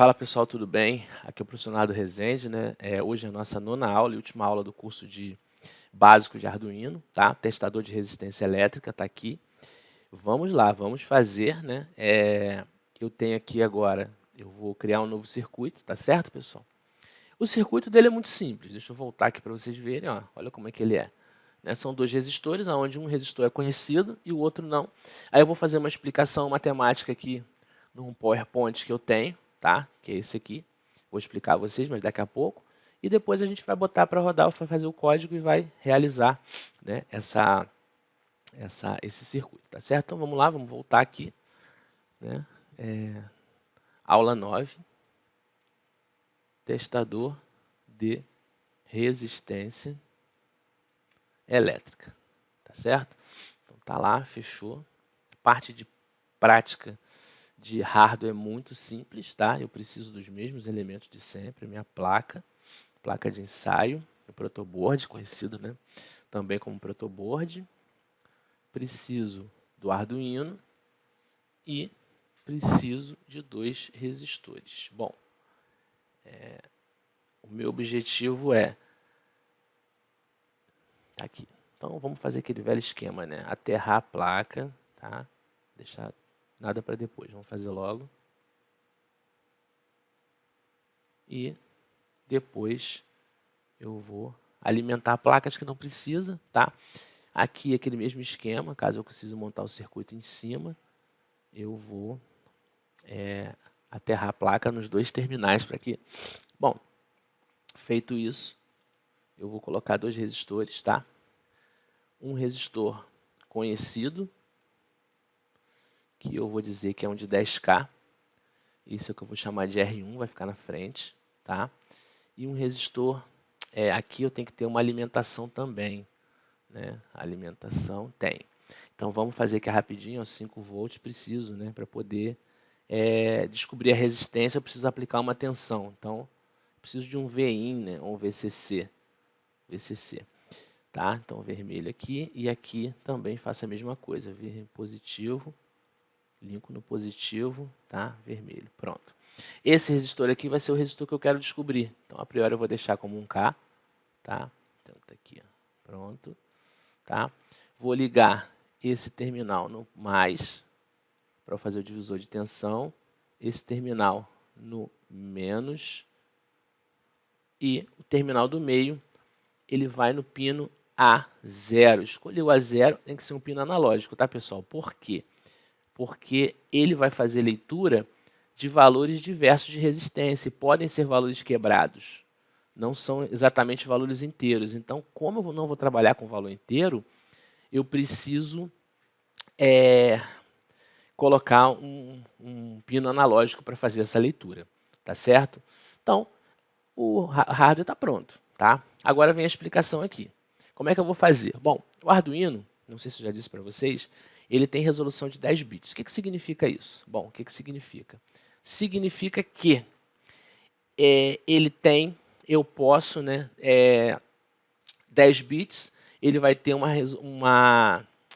Fala pessoal, tudo bem? Aqui é o professor Nardo Rezende, né? Hoje é a nossa 9ª aula e última aula do curso de básico de Arduino, tá? Testador de resistência elétrica está aqui. Vamos lá, vamos fazer, né? Eu tenho aqui agora, eu vou criar um novo circuito, tá certo, pessoal? O circuito dele é muito simples, deixa eu voltar aqui para vocês verem, ó, olha como é que ele é. Né? São dois resistores, onde um resistor é conhecido e o outro não. Aí eu vou fazer uma explicação matemática aqui num PowerPoint que eu tenho, tá? Que é esse aqui. Vou explicar a vocês, mas daqui a pouco. E depois a gente vai botar para rodar, vai fazer o código e vai realizar, né, esse circuito, tá certo? Então vamos lá, vamos voltar aqui. Né? Aula 9, testador de resistência elétrica, tá certo? Então tá lá, fechou. Parte de prática de hardware é muito simples, tá? Eu preciso dos mesmos elementos de sempre, minha placa de ensaio, o protoboard, conhecido, né, também como protoboard. Preciso do Arduino e preciso de 2 resistores. Bom, o meu objetivo é tá aqui. Então vamos fazer aquele velho esquema, né? Aterrar a placa, tá? Deixar nada para depois. Vamos fazer logo. E depois eu vou alimentar placas que não precisa, tá? Aqui aquele mesmo esquema, caso eu precise montar o circuito em cima, eu vou aterrar a placa nos 2 terminais para aqui. Bom, feito isso, eu vou colocar 2 resistores, tá? Um resistor conhecido, que eu vou dizer que é um de 10K. Isso é o que eu vou chamar de R1, vai ficar na frente, tá? E um resistor, aqui eu tenho que ter uma alimentação também, né? A alimentação tem. Então vamos fazer aqui rapidinho, ó, 5 volts, preciso, né? Para poder descobrir a resistência, eu preciso aplicar uma tensão. Então, preciso de um VIN, né? Um VCC. Tá? Então, vermelho aqui e aqui também faço a mesma coisa. Positivo, linko no positivo, tá? Vermelho, pronto. Esse resistor aqui vai ser o resistor que eu quero descobrir. Então, a priori eu vou deixar como um K, tá? Então, tá aqui, ó. Pronto, tá? Vou ligar esse terminal no mais, para fazer o divisor de tensão, esse terminal no menos, e o terminal do meio, ele vai no pino A0. Escolhi o A0, tem que ser um pino analógico, tá, pessoal? Por quê? Porque ele vai fazer leitura de valores diversos de resistência, e podem ser valores quebrados. Não são exatamente valores inteiros. Então, como eu não vou trabalhar com valor inteiro, eu preciso colocar um pino analógico para fazer essa leitura, tá certo? Então, o hardware está pronto, tá? Agora vem a explicação aqui. Como é que eu vou fazer? Bom, o Arduino, não sei se eu já disse para vocês, ele tem resolução de 10 bits. O que significa isso? Bom, o que significa? Significa que ele tem, eu posso, né, 10 bits, ele vai ter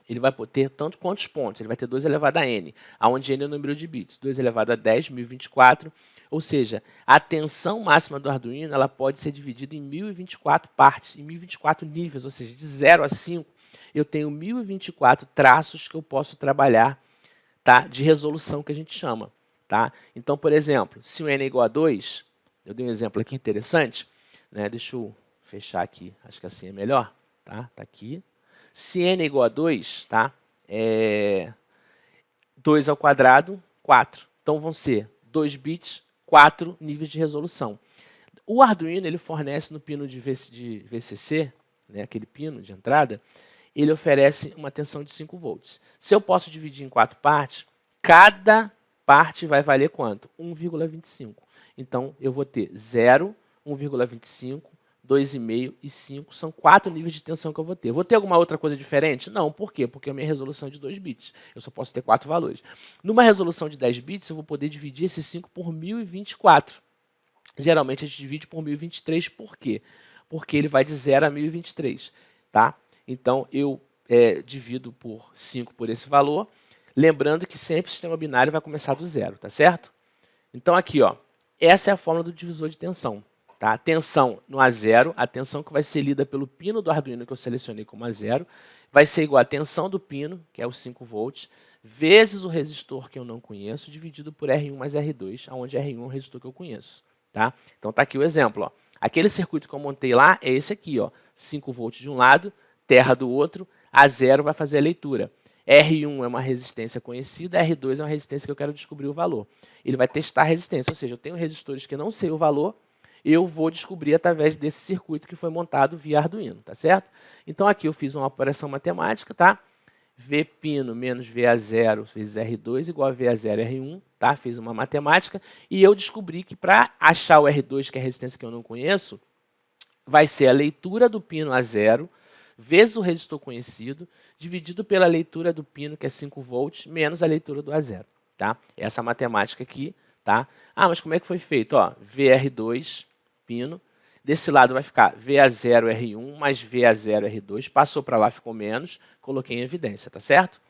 ele vai ter tanto quantos pontos, ele vai ter 2 elevado a n, onde n é o número de bits, 2 elevado a 10, 1024, ou seja, a tensão máxima do Arduino ela pode ser dividida em 1024 partes, em 1024 níveis, ou seja, de 0 a 5, eu tenho 1024 traços que eu posso trabalhar, tá, de resolução que a gente chama. Tá? Então, por exemplo, se o n é igual a 2, eu dei um exemplo aqui interessante, né? Deixa eu fechar aqui, acho que assim é melhor. Tá aqui. Se n é igual a 2, tá? 2 ao quadrado, 4. Então vão ser 2 bits, 4 níveis de resolução. O Arduino ele fornece no pino de VCC, né, aquele pino de entrada, ele oferece uma tensão de 5 volts. Se eu posso dividir em 4 partes, cada parte vai valer quanto? 1,25. Então, eu vou ter 0, 1,25, 2,5 e 5. São 4 níveis de tensão que eu vou ter. Vou ter alguma outra coisa diferente? Não. Por quê? Porque a minha resolução é de 2 bits. Eu só posso ter 4 valores. Numa resolução de 10 bits, eu vou poder dividir esse 5 por 1024. Geralmente, a gente divide por 1023. Por quê? Porque ele vai de 0 a 1023. Tá? Então, eu divido por 5 por esse valor. Lembrando que sempre o sistema binário vai começar do zero, tá certo? Então, aqui, ó, essa é a fórmula do divisor de tensão. Tá? Tensão no A0, a tensão que vai ser lida pelo pino do Arduino que eu selecionei como A0, vai ser igual a tensão do pino, que é os 5 volts, vezes o resistor que eu não conheço, dividido por R1 mais R2, onde R1 é o resistor que eu conheço. Tá? Então está aqui o exemplo. Ó. Aquele circuito que eu montei lá é esse aqui, ó, 5 volts de um lado, terra do outro, A0 vai fazer a leitura. R1 é uma resistência conhecida, R2 é uma resistência que eu quero descobrir o valor. Ele vai testar a resistência, ou seja, eu tenho resistores que eu não sei o valor, eu vou descobrir através desse circuito que foi montado via Arduino, tá certo? Então aqui eu fiz uma operação matemática, tá? V pino menos VA0 vezes R2 igual a VA0 R1, tá? Fiz uma matemática e eu descobri que para achar o R2, que é a resistência que eu não conheço, vai ser a leitura do pino A0 vezes o resistor conhecido, dividido pela leitura do pino, que é 5 volts, menos a leitura do A0, tá? Essa matemática aqui, tá? Ah, mas como é que foi feito? Ó, VR2, pino, desse lado vai ficar VA0R1 mais VA0R2, passou para lá, ficou menos, coloquei em evidência, tá certo?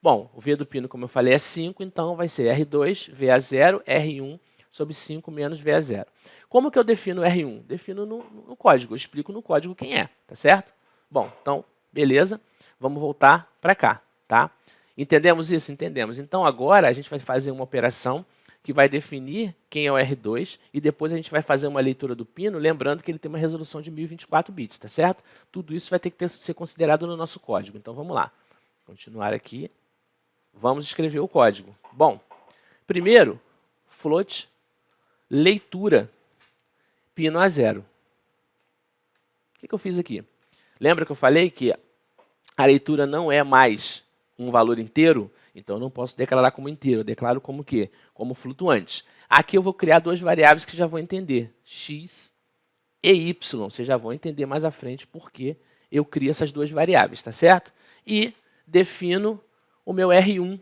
Bom, o V do pino, como eu falei, é 5, então vai ser R2, VA0, R1 sobre 5 menos VA0. Como que eu defino R1? Defino no código, eu explico no código quem é, tá certo? Bom, então, beleza, vamos voltar para cá, tá? Entendemos isso? Entendemos. Então, agora a gente vai fazer uma operação que vai definir quem é o R2 e depois a gente vai fazer uma leitura do pino, lembrando que ele tem uma resolução de 1024 bits, tá certo? Tudo isso vai ter que ser considerado no nosso código. Então, vamos lá. Continuar aqui. Vamos escrever o código. Bom, primeiro, float leitura pino A0. O que eu fiz aqui? Lembra que eu falei que a leitura não é mais um valor inteiro? Então, eu não posso declarar como inteiro. Eu declaro como o quê? Como flutuante. Aqui eu vou criar duas variáveis que já vão entender. X e Y. Vocês já vão entender mais à frente por que eu crio essas duas variáveis, tá certo? E defino o meu R1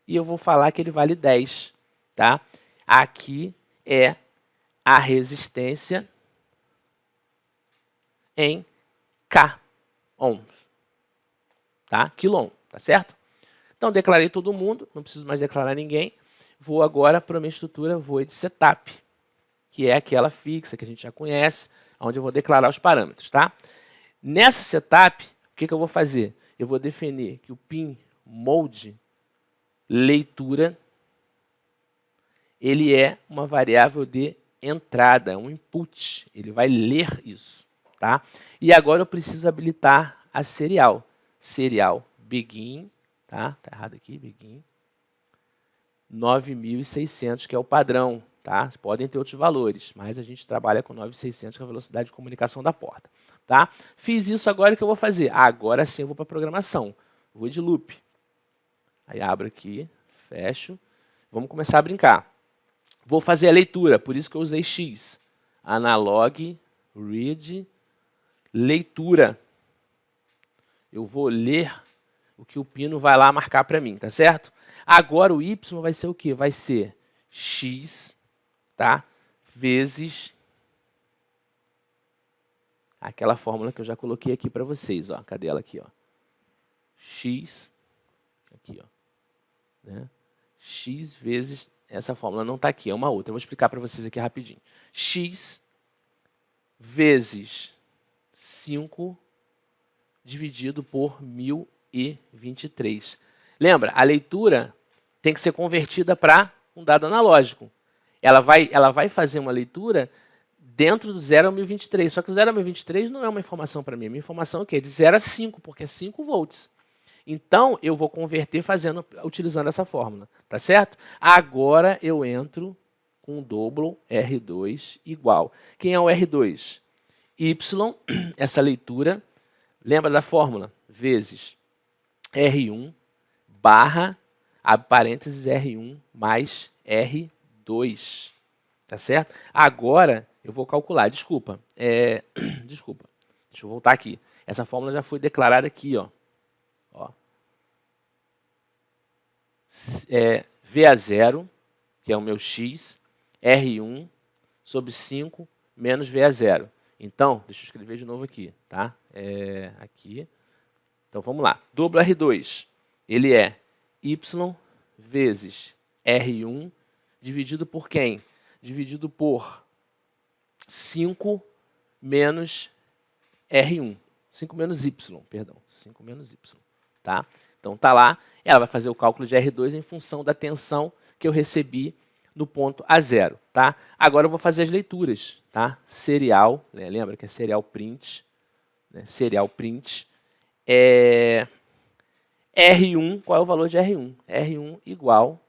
e eu vou falar que ele vale 10. Tá? Aqui é a resistência em K ohms, tá? Quilom, tá certo? Então, declarei todo mundo, não preciso mais declarar ninguém. Vou agora para a minha estrutura void setup, que é aquela fixa que a gente já conhece, onde eu vou declarar os parâmetros, tá? Nessa setup, o que eu vou fazer? Eu vou definir que o pin mode leitura, ele é uma variável de entrada, um input, ele vai ler isso, tá? E agora eu preciso habilitar a serial. Serial begin, tá? Tá errado aqui, begin. 9.600, que é o padrão, tá? Podem ter outros valores, mas a gente trabalha com 9.600, que é a velocidade de comunicação da porta, tá? Fiz isso, agora o que eu vou fazer? Agora sim eu vou para a programação. Vou de loop. Aí abro aqui, fecho. Vamos começar a brincar. Vou fazer a leitura, por isso que eu usei X. Analog, read, leitura. Eu vou ler o que o pino vai lá marcar para mim, tá certo? Agora o Y vai ser o quê? Vai ser X, tá? Vezes aquela fórmula que eu já coloquei aqui para vocês, ó. Cadê ela aqui, ó? X, aqui, ó. Né? X vezes, essa fórmula não está aqui, é uma outra. Eu vou explicar para vocês aqui rapidinho. X vezes 5 dividido por 1023. Lembra, a leitura tem que ser convertida para um dado analógico. Ela vai fazer uma leitura dentro do 0 a 1023. Só que o 0 a 1023 não é uma informação para mim. A minha informação é o quê? De 0 a 5, porque é 5 volts. Então, eu vou converter utilizando essa fórmula, tá certo? Agora eu entro com o dobro R2 igual. Quem é o R2? Y, essa leitura, lembra da fórmula? Vezes R1 barra, abre parênteses, R1 mais R2, tá certo? Agora eu vou calcular, desculpa, desculpa, deixa eu voltar aqui. Essa fórmula já foi declarada aqui, ó. VA0, que é o meu X, R1 sobre 5 menos VA0. Então, deixa eu escrever de novo aqui, tá? Aqui. Então, vamos lá. Dobro R2, ele é Y vezes R1 dividido por quem? dividido por 5 menos R1. 5 menos Y, perdão. 5 menos Y. Tá? Então, está lá. Ela vai fazer o cálculo de R2 em função da tensão que eu recebi no ponto A0. Tá? Agora, eu vou fazer as leituras. Tá? Serial, né? Lembra que é serial print. Né? Serial print. R1, qual é o valor de R1? R1 igual,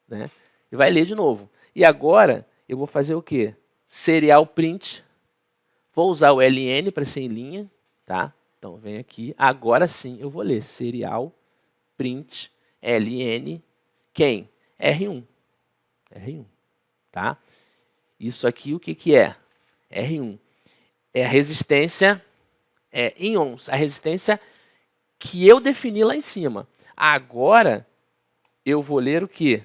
né? E vai ler de novo. E agora, eu vou fazer o quê? Serial print. Vou usar o ln para ser em linha, tá? Então, vem aqui. Agora sim, eu vou ler serial print ln quem? R1. R1, tá? Isso aqui, o que, que é? R1. É a resistência em ohms. A resistência que eu defini lá em cima. Agora, eu vou ler o quê?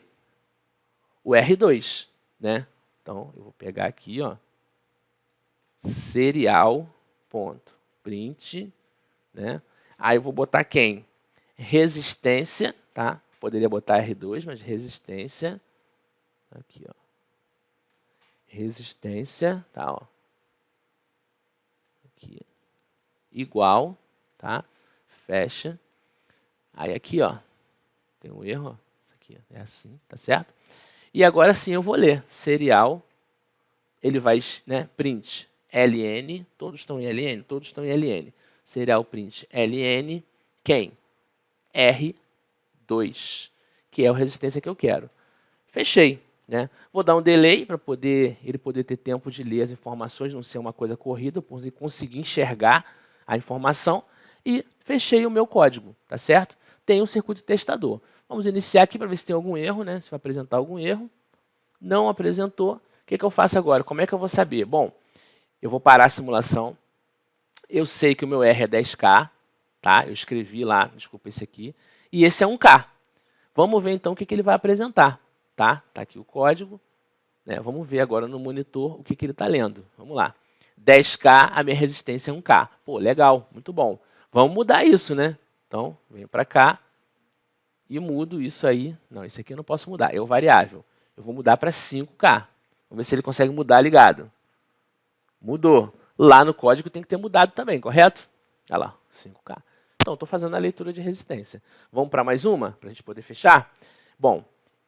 O R2, né? Então, eu vou pegar aqui, ó, serial.print, né? Aí eu vou botar quem? Resistência, tá? Poderia botar R2, mas resistência, aqui, ó. Resistência, tá, ó. Aqui, igual, tá? Fecha. Aí aqui, ó, tem um erro, ó. Isso aqui é assim, tá certo? E agora sim eu vou ler. Serial, ele vai, né, print ln, todos estão em ln? Todos estão em ln. Serial print ln, quem? R2, que é a resistência que eu quero. Fechei, né? Vou dar um delay para ele poder ter tempo de ler as informações, não ser uma coisa corrida, para conseguir enxergar a informação. E fechei o meu código, tá certo? Tem um circuito testador. Vamos iniciar aqui para ver se tem algum erro, né? Se vai apresentar algum erro. Não apresentou. O que, que eu faço agora? Como é que eu vou saber? Bom, eu vou parar a simulação. Eu sei que o meu R é 10K, tá? Eu escrevi lá, desculpa esse aqui. E esse é 1K. Vamos ver então o que, que ele vai apresentar, tá? Tá aqui o código, né? Vamos ver agora no monitor o que, que ele está lendo. Vamos lá. 10K, a minha resistência é 1K. Pô, legal, muito bom. Vamos mudar isso, né? Então, venho para cá e mudo isso aí. Não, isso aqui eu não posso mudar, é o variável. Eu vou mudar para 5K. Vamos ver se ele consegue mudar ligado. Mudou. Lá no código tem que ter mudado também, correto? Olha lá, 5K. Então, estou fazendo a leitura de resistência. Vamos para mais uma, para a gente poder fechar? Bom,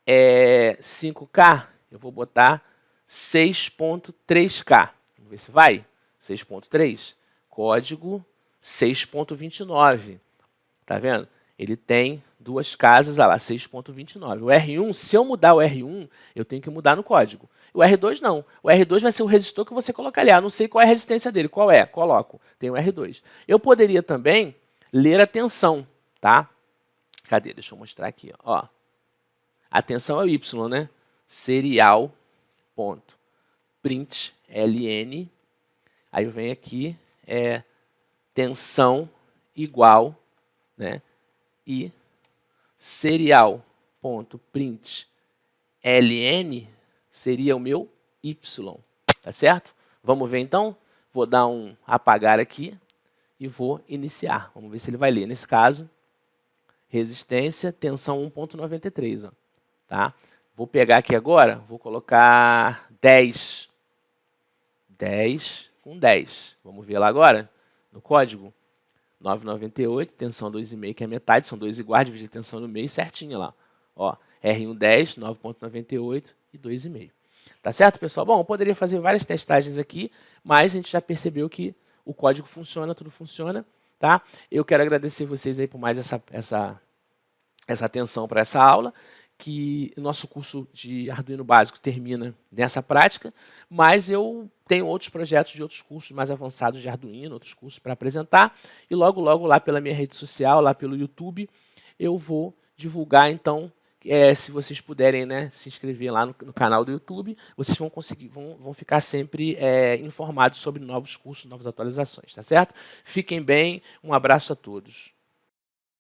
5K, eu vou botar 6.3K. Vamos ver se vai. 6.3. Código 6.29. Tá vendo? Ele tem duas casas, olha lá, 6.29. O R1, se eu mudar o R1, eu tenho que mudar no código. O R2 não. O R2 vai ser o resistor que você coloca ali. Ah, não sei qual é a resistência dele. Qual é? Coloco. Tem o R2. Eu poderia também ler a tensão, tá? Cadê? Deixa eu mostrar aqui, ó. A tensão é o Y, né? Serial.print ln. Aí eu venho aqui, tensão igual, né? E serial.print ln seria o meu Y, tá certo? Vamos ver então? Vou dar um apagar aqui e vou iniciar. Vamos ver se ele vai ler. Nesse caso, resistência, tensão 1.93, ó, tá? Vou pegar aqui agora, vou colocar 10. 10 com 10. Vamos ver lá agora, no código. 9,98, tensão 2,5, que é a metade, são 2 iguais, dividir a tensão no meio, certinho lá. Ó, R1 10, 9,98 e 2,5. Tá certo, pessoal? Bom, eu poderia fazer várias testagens aqui, mas a gente já percebeu que o código funciona, tudo funciona, tá? Eu quero agradecer vocês aí por mais essa atenção para essa aula, que o nosso curso de Arduino básico termina nessa prática, mas eu tenho outros projetos de outros cursos mais avançados de Arduino, outros cursos para apresentar, e logo, logo lá pela minha rede social, lá pelo YouTube, eu vou divulgar, então, se vocês puderem, né, se inscrever lá no canal do YouTube, vocês vão conseguir, vão ficar sempre informados sobre novos cursos, novas atualizações, tá certo? Fiquem bem, um abraço a todos.